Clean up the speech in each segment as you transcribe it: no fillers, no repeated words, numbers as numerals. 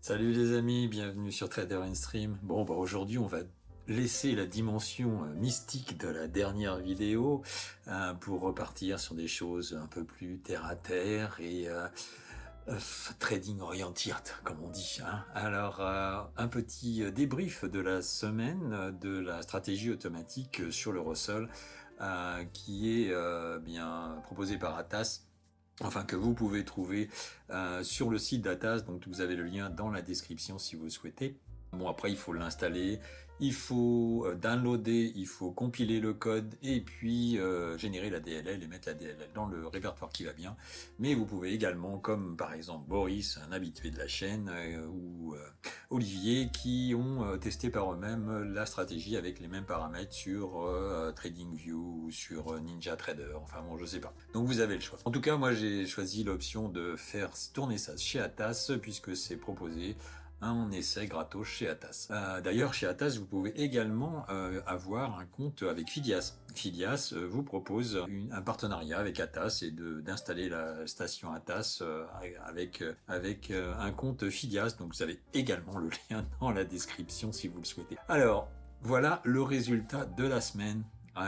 Salut les amis, bienvenue sur Trader Stream. Bon, aujourd'hui on va laisser la dimension mystique de la dernière vidéo pour repartir sur des choses un peu plus terre à terre et trading oriented, comme on dit. Alors, un petit débrief de la semaine de la stratégie automatique sur l'Eurosol qui est bien proposée par Atas. Enfin, que vous pouvez trouver sur le site d'Atas, donc vous avez le lien dans la description si vous le souhaitez. Bon, après, il faut l'installer, il faut downloader, il faut compiler le code et puis générer la DLL et mettre la DLL dans le répertoire qui va bien. Mais vous pouvez également, comme par exemple Boris, un habitué de la chaîne, ou Olivier, qui ont testé par eux-mêmes la stratégie avec les mêmes paramètres sur TradingView ou sur NinjaTrader, enfin bon, je sais pas. Donc vous avez le choix. En tout cas, moi j'ai choisi l'option de faire tourner ça chez Atas, puisque c'est proposé un essai gratos chez Atas. D'ailleurs, chez Atas, vous pouvez également avoir un compte avec Fidias. Fidias vous propose un partenariat avec Atas et d'installer la station Atas avec un compte Fidias. Donc vous avez également le lien dans la description si vous le souhaitez. Alors, voilà le résultat de la semaine.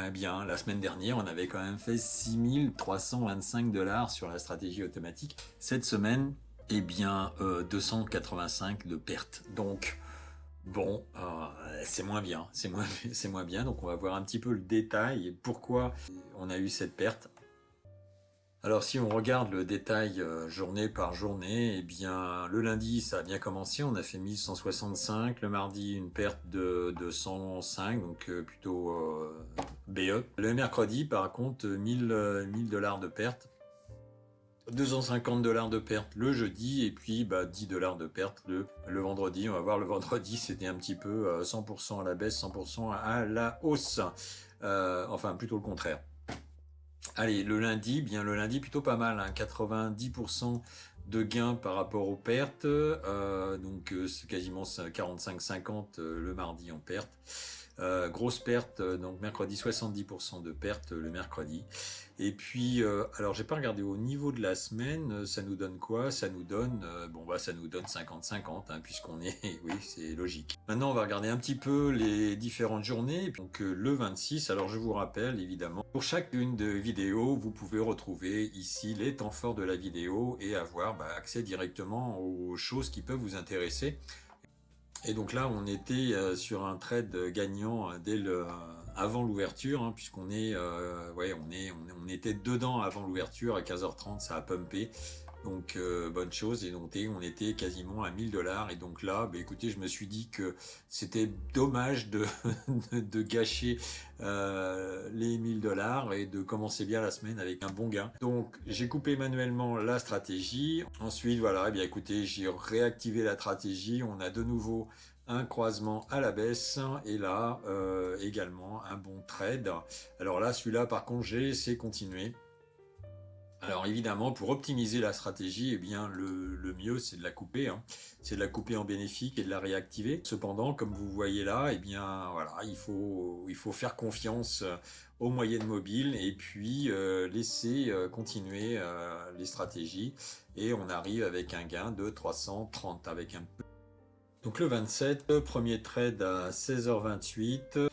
Eh bien, la semaine dernière, on avait quand même fait 6325 $ sur la stratégie automatique. Cette semaine, eh bien, 285 de pertes. Donc, bon, c'est moins bien. C'est moins bien. Donc, on va voir un petit peu le détail et pourquoi on a eu cette perte. Alors, si on regarde le détail journée par journée, eh bien, le lundi, ça a bien commencé. On a fait 1165. Le mardi, une perte de 105, donc plutôt BE. Le mercredi, par contre, 1000 $ de perte. 250 $ de perte le jeudi et puis 10 $ de perte le vendredi. On va voir le vendredi, c'était un petit peu 100% à la baisse, 100% à la hausse. Enfin, plutôt le contraire. Allez, le lundi plutôt pas mal, 90% de gains par rapport aux pertes. Donc c'est quasiment 45-50 le mardi en perte. Grosse perte, donc mercredi 70% de perte le mercredi. Et puis, alors j'ai pas regardé au niveau de la semaine, ça nous donne quoi? Ça nous donne, ça nous donne 50-50, puisqu'on est, oui, c'est logique. Maintenant, on va regarder un petit peu les différentes journées. Donc le 26, alors je vous rappelle évidemment, pour chacune de vidéos, vous pouvez retrouver ici les temps forts de la vidéo et avoir accès directement aux choses qui peuvent vous intéresser. Et donc là, on était sur un trade gagnant avant l'ouverture, puisqu'on on était dedans avant l'ouverture à 15h30, ça a pumpé. Donc bonne chose, et donc on était quasiment à 1000 $. Et donc là, écoutez, je me suis dit que c'était dommage de gâcher les 1000 $ et de commencer bien la semaine avec un bon gain. Donc j'ai coupé manuellement la stratégie. Ensuite, voilà, écoutez, j'ai réactivé la stratégie. On a de nouveau un croisement à la baisse et là également un bon trade. Alors là, celui-là, par contre, j'ai laissé continuer. Alors évidemment, pour optimiser la stratégie, eh bien le mieux c'est de la couper, c'est de la couper en bénéfique et de la réactiver. Cependant, comme vous voyez là, eh bien voilà, il faut faire confiance aux moyennes mobiles et puis laisser continuer les stratégies, et on arrive avec un gain de 330 avec un peu. Donc le 27, premier trade à 16h28.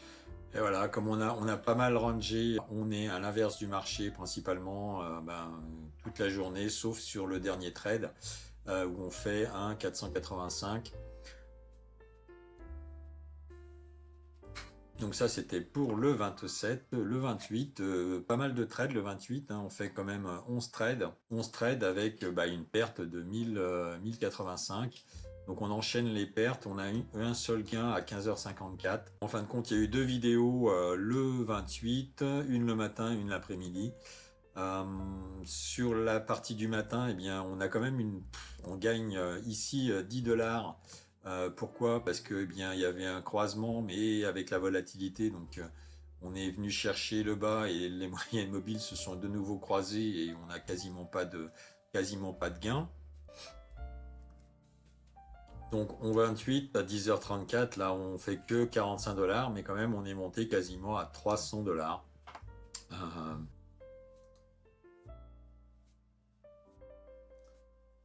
Et voilà, comme on a pas mal rangé, on est à l'inverse du marché principalement toute la journée, sauf sur le dernier trade où on fait un 485. Donc ça, c'était pour le 27. Le 28, pas mal de trades le 28, on fait quand même 11 trades. 11 trades avec une perte de 1085. Donc on enchaîne les pertes, on a un seul gain à 15h54. En fin de compte, il y a eu deux vidéos le 28, une le matin, une l'après-midi. Sur la partie du matin, eh bien, on a quand même on gagne ici 10 $. Pourquoi? Parce que il y avait un croisement, mais avec la volatilité, donc on est venu chercher le bas et les moyennes mobiles se sont de nouveau croisées et on n'a quasiment pas de gain. Donc on 28 à 10h34, là on fait que 45 $, mais quand même on est monté quasiment à 300 $.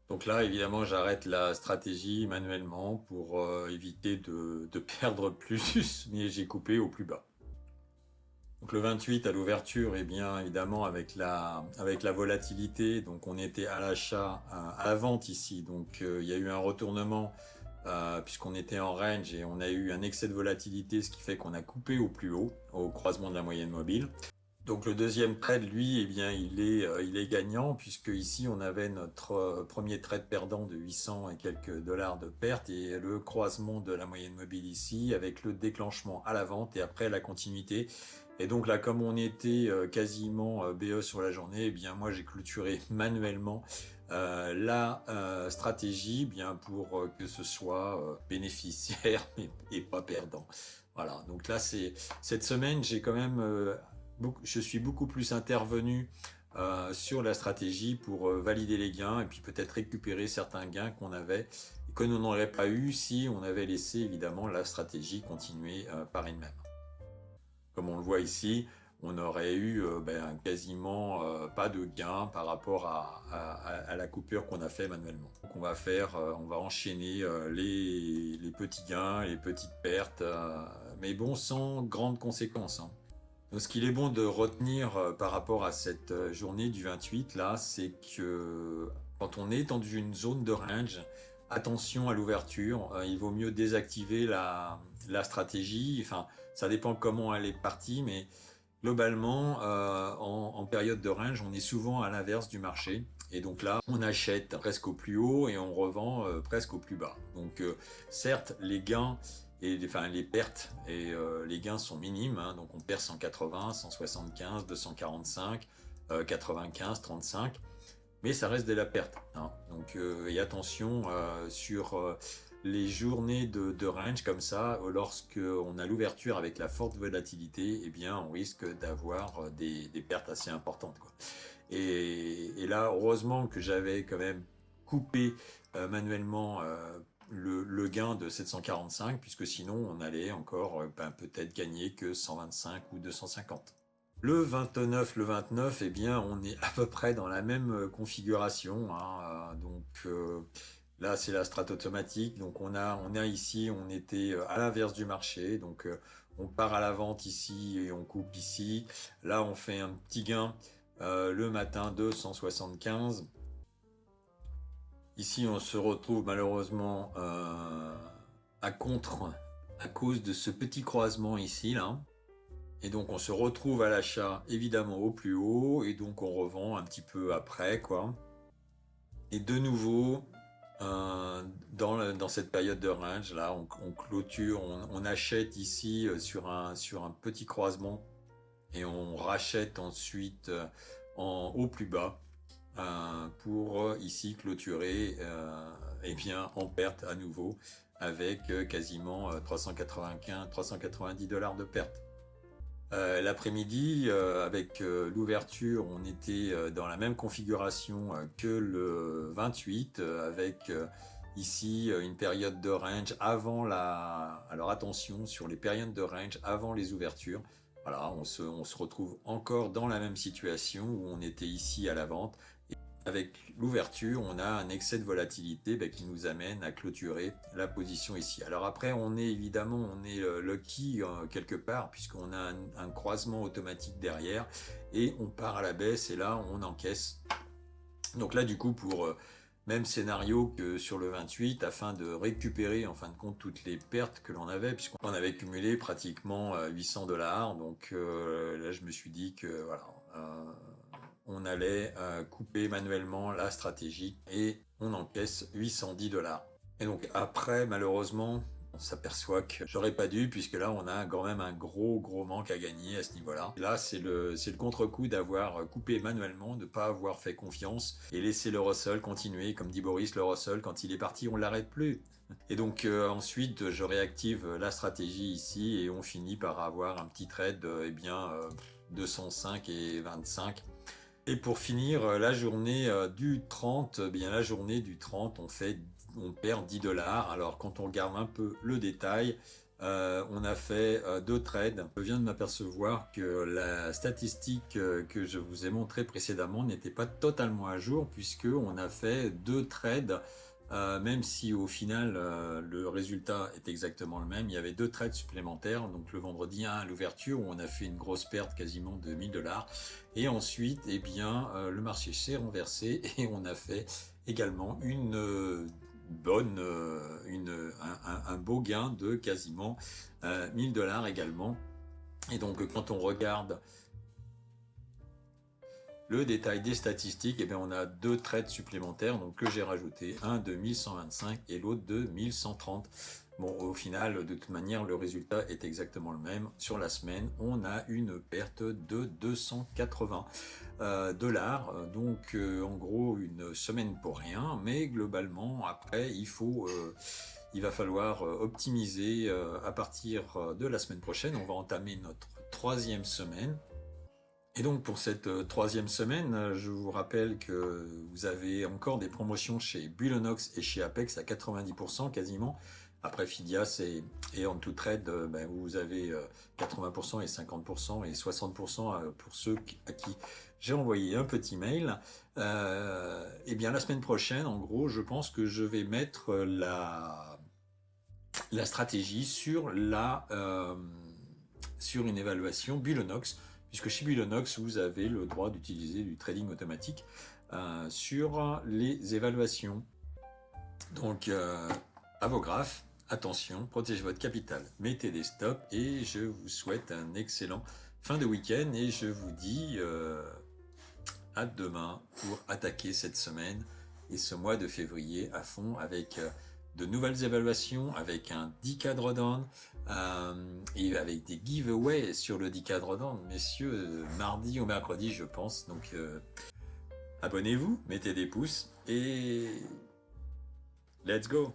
Donc là, évidemment, j'arrête la stratégie manuellement pour éviter de perdre plus, mais j'ai coupé au plus bas. Donc le 28 à l'ouverture, et bien évidemment avec la volatilité, donc on était à l'achat, à la vente ici, donc il y a eu un retournement puisqu'on était en range et on a eu un excès de volatilité, ce qui fait qu'on a coupé au plus haut, au croisement de la moyenne mobile. Donc le deuxième trade, lui, eh bien, il est gagnant, puisque ici on avait notre premier trade perdant de 800 et quelques dollars de perte, et le croisement de la moyenne mobile ici, avec le déclenchement à la vente et après la continuité. Et donc là, comme on était quasiment BE sur la journée, eh bien moi j'ai clôturé manuellement la stratégie, bien pour que ce soit bénéficiaire et pas perdant. Voilà, donc là c'est cette semaine, j'ai quand même je suis beaucoup plus intervenu sur la stratégie pour valider les gains et puis peut-être récupérer certains gains qu'on avait et que nous n'aurions pas eu si on avait laissé évidemment la stratégie continuer par elle-même. Comme on le voit ici, on aurait eu quasiment pas de gain par rapport à la coupure qu'on a fait manuellement. Donc on va enchaîner les petits gains, les petites pertes, mais bon, sans grandes conséquences, hein. Donc, ce qu'il est bon de retenir par rapport à cette journée du 28, là, c'est que quand on est dans une zone de range, attention à l'ouverture, il vaut mieux désactiver la stratégie. Enfin, ça dépend comment elle est partie, mais globalement, en période de range, on est souvent à l'inverse du marché. Et donc là, on achète presque au plus haut et on revend presque au plus bas. Donc certes, les gains enfin, les pertes et les gains sont minimes, hein, donc on perd 180, 175, 245, 95, 35, mais ça reste de la perte, hein. Donc et attention sur les journées de range comme ça, lorsque on a l'ouverture avec la forte volatilité, eh bien on risque d'avoir des pertes assez importantes, quoi. Et là, heureusement que j'avais quand même coupé manuellement le gain de 745, puisque sinon on allait encore peut-être gagner que 125 ou 250. Le 29, le 29, eh bien, on est à peu près dans la même configuration, hein, donc là, c'est la strat automatique. Donc on a ici, on était à l'inverse du marché. Donc on part à la vente ici et on coupe ici. Là, on fait un petit gain le matin de 175. Ici, on se retrouve malheureusement à contre à cause de ce petit croisement ici, là. Et donc, on se retrouve à l'achat, évidemment, au plus haut. Et donc, on revend un petit peu après, quoi. Et de nouveau, dans cette période de range, là, on clôture, on achète ici sur un petit croisement. Et on rachète ensuite au plus bas. Pour ici clôturer eh bien, en perte à nouveau avec quasiment 395, 390 dollars de perte. L'après-midi, avec l'ouverture, on était dans la même configuration que le 28, avec ici une période de range avant Alors attention sur les périodes de range avant les ouvertures. Voilà, on se retrouve encore dans la même situation où on était ici à la vente. Et avec l'ouverture, on a un excès de volatilité qui nous amène à clôturer la position ici. Alors après, on est lucky quelque part, puisqu'on a un croisement automatique derrière, et on part à la baisse, et là, on encaisse. Donc là, du coup, pour même scénario que sur le 28, afin de récupérer en fin de compte toutes les pertes que l'on avait, puisqu'on avait cumulé pratiquement 800 dollars. Donc là, je me suis dit que voilà, on allait couper manuellement la stratégie et on encaisse 810 dollars. Et donc après, malheureusement, on s'aperçoit que j'aurais pas dû, puisque là on a quand même un gros manque à gagner à ce niveau-là. Là, c'est le contre-coup d'avoir coupé manuellement, de pas avoir fait confiance et laisser le Russell continuer. Comme dit Boris, le Russell, quand il est parti, on l'arrête plus. Et donc ensuite, je réactive la stratégie ici et on finit par avoir un petit trade de 205 et 25. Et pour finir, la journée du 30, bien la journée du 30, on perd 10 dollars. Alors quand on regarde un peu le détail, On a fait 2 trades. Je viens de m'apercevoir que la statistique que je vous ai montrée précédemment n'était pas totalement à jour, puisque on a fait 2 trades. Même si au final le résultat est exactement le même, il y avait 2 trades supplémentaires. Donc le vendredi 1 à l'ouverture où on a fait une grosse perte quasiment de 1000 $, et ensuite eh bien le marché s'est renversé et on a fait également une bonne un beau gain de quasiment 1000 $ également. Et donc quand on regarde le détail des statistiques, eh bien, on a 2 trades supplémentaires donc, que j'ai rajouté, un de 1125 et l'autre de 1130. Bon, au final, de toute manière, le résultat est exactement le même. Sur la semaine, on a une perte de 280 $. Donc, en gros, une semaine pour rien. Mais globalement, après, il va falloir optimiser à partir de la semaine prochaine. On va entamer notre 3e semaine. Et donc pour cette 3e semaine, je vous rappelle que vous avez encore des promotions chez Bullonox et chez Apex à 90% quasiment. Après Fidias et On2Trade, ben, vous avez 80% et 50% et 60% pour ceux à qui j'ai envoyé un petit mail. Et bien la semaine prochaine, en gros, je pense que je vais mettre la stratégie sur sur une évaluation Bullonox, puisque chez Bullonox, vous avez le droit d'utiliser du trading automatique sur les évaluations. Donc, à vos graphes, attention, protégez votre capital, mettez des stops, et je vous souhaite un excellent fin de week-end, et je vous dis à demain pour attaquer cette semaine et ce mois de février à fond avec de nouvelles évaluations, avec un 10K drawdown et avec des giveaways sur le 10K drawdown, messieurs, mardi ou mercredi, je pense. Donc, abonnez-vous, mettez des pouces et let's go!